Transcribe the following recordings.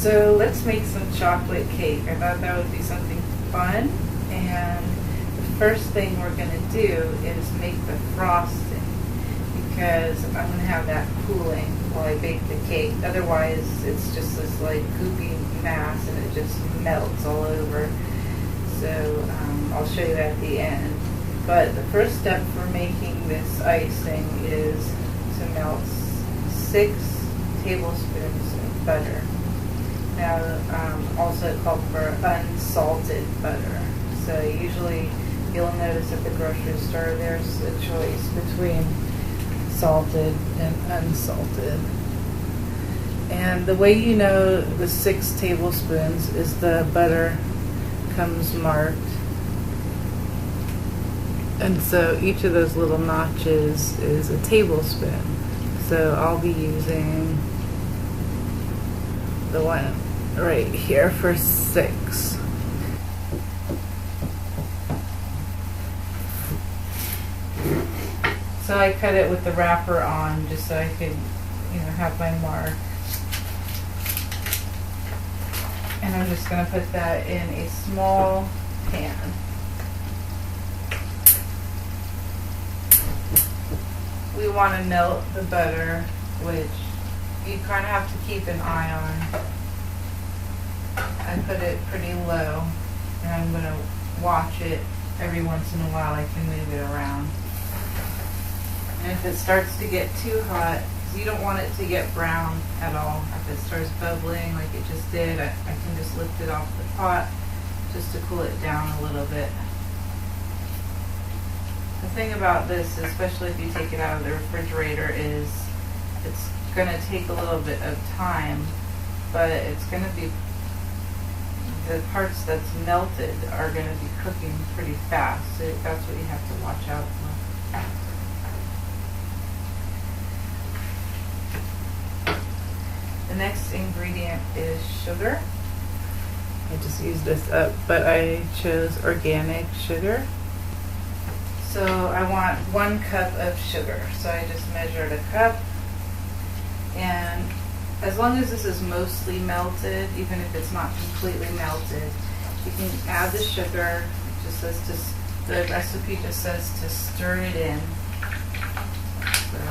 So let's make some chocolate cake. I thought that would be something fun, and the first thing we're going to do is make the frosting, because I'm going to have that cooling while I bake the cake. Otherwise it's just this like goopy mass and it just melts all over. So I'll show you that at the end. But the first step for making this icing is to melt 6 tablespoons of butter. Now, also called for unsalted butter. So usually you'll notice at the grocery store there's a choice between salted and unsalted. And the way you know the 6 tablespoons is the butter comes marked. And so each of those little notches is a tablespoon. So I'll be using the one right here for 6. So I cut it with the wrapper on just so I could, have my mark. And I'm just going to put that in a small pan. We want to melt the butter, which you kind of have to keep an eye on. I put it pretty low, and I'm going to watch it every once in a while. I can move it around. And if it starts to get too hot, you don't want it to get brown at all. If it starts bubbling like it just did, I can just lift it off the pot just to cool it down a little bit. The thing about this, especially if you take it out of the refrigerator, is it's going to take a little bit of time, but it's going to be, the parts that's melted are going to be cooking pretty fast, so that's what you have to watch out for. The next ingredient is sugar. I just used this up, but I chose organic sugar. So I want 1 cup of sugar. So I just measured a cup. And as long as this is mostly melted, even if it's not completely melted, you can add the sugar. It just says the recipe just says to stir it in. So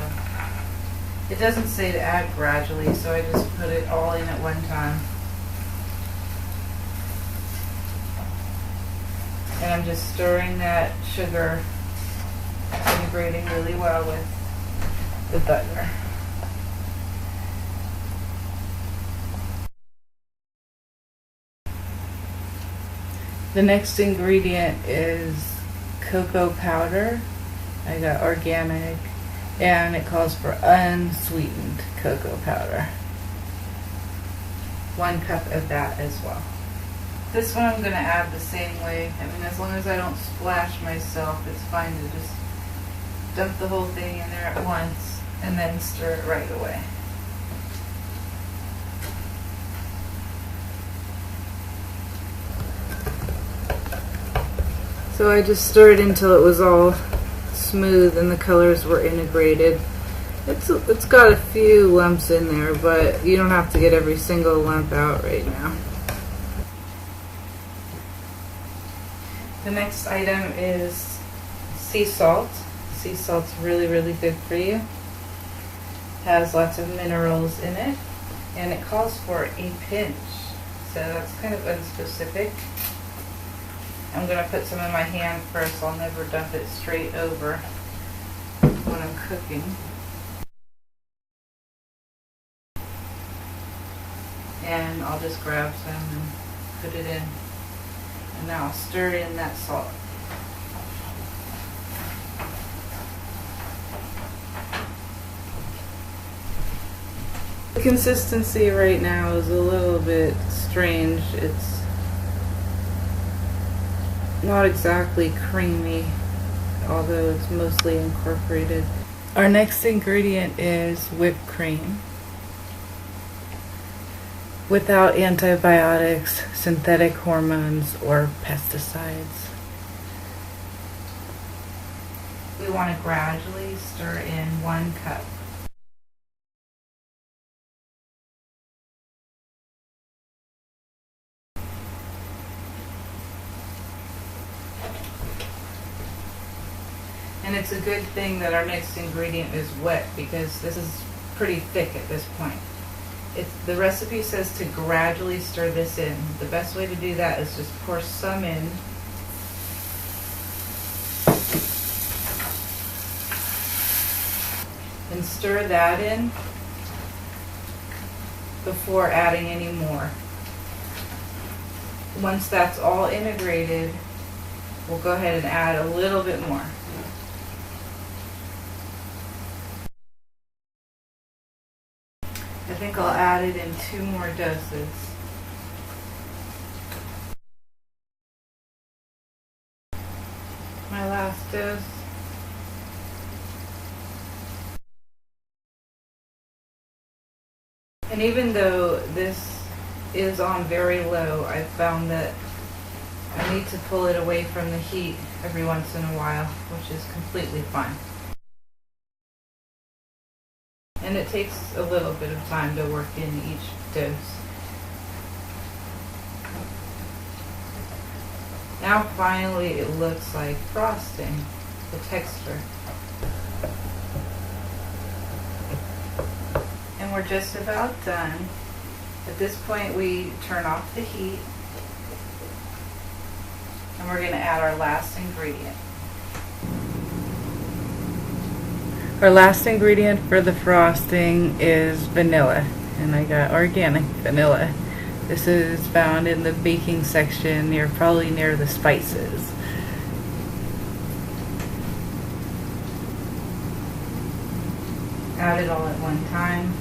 it doesn't say to add gradually, so I just put it all in at one time. And I'm just stirring that sugar, integrating really well with the butter. The next ingredient is cocoa powder. I got organic, and it calls for unsweetened cocoa powder. 1 cup of that as well. This one I'm going to add the same way. I mean, as long as I don't splash myself, it's fine to just dump the whole thing in there at once and then stir it right away. So I just stirred until it was all smooth and the colors were integrated. It's got a few lumps in there, but you don't have to get every single lump out right now. The next item is sea salt. Sea salt's really, really good for you. Has lots of minerals in it, and it calls for a pinch. So that's kind of unspecific. I'm going to put some in my hand first. I'll never dump it straight over when I'm cooking. And I'll just grab some and put it in. And now I'll stir in that salt. The consistency right now is a little bit strange. It's not exactly creamy, although it's mostly incorporated. Our next ingredient is whipped cream. Without antibiotics, synthetic hormones, or pesticides. We want to gradually stir in 1 cup. it's a good thing that our next ingredient is wet because this is pretty thick at this point. The recipe says to gradually stir this in. The best way to do that is just pour some in. And stir that in before adding any more. Once that's all integrated, we'll go ahead and add a little bit more. I think I'll add it in 2 more doses. My last dose. And even though this is on very low, I've found that I need to pull it away from the heat every once in a while, which is completely fine. And it takes a little bit of time to work in each dose. Now finally it looks like frosting, the texture. And we're just about done. At this point we turn off the heat and we're going to add our last ingredient. Our last ingredient for the frosting is vanilla, and I got organic vanilla. This is found in the baking section probably near the spices. Add it all at one time.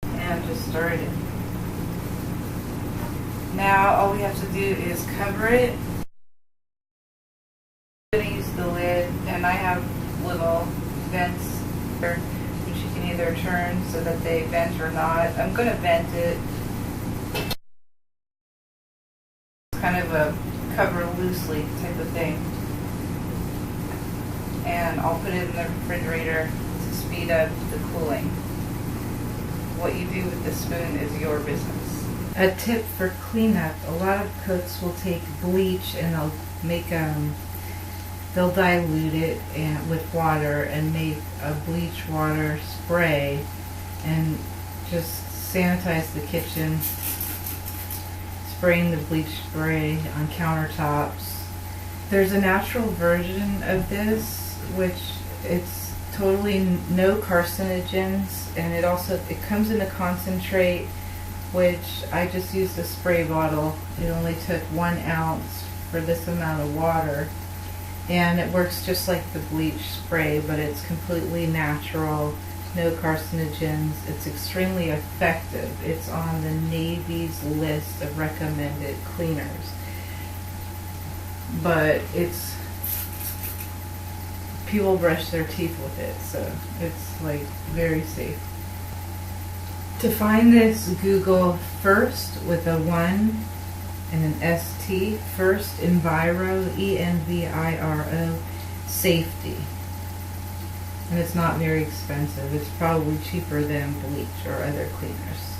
And just stir it in. Now all we have to do is cover it. I'm going to use the lid, and I have little vents here, which you can either turn so that they vent or not. I'm going to vent it. It's kind of a cover loosely type of thing. And I'll put it in the refrigerator to speed up the cooling. What you do with the spoon is your business. A tip for cleanup: a lot of cooks will take bleach and they'll make they'll dilute it with water and make a bleach water spray and just sanitize the kitchen, spraying the bleach spray on countertops. There's a natural version of this, which it's totally no carcinogens, and it comes in a concentrate, which I just used a spray bottle. It only took 1 ounce for this amount of water. And it works just like the bleach spray, but it's completely natural, no carcinogens. It's extremely effective. It's on the Navy's list of recommended cleaners. But people brush their teeth with it, so it's like very safe. To find this, Google first with a 1 and an ST, first Enviro, ENVIRO, safety. And it's not very expensive. It's probably cheaper than bleach or other cleaners.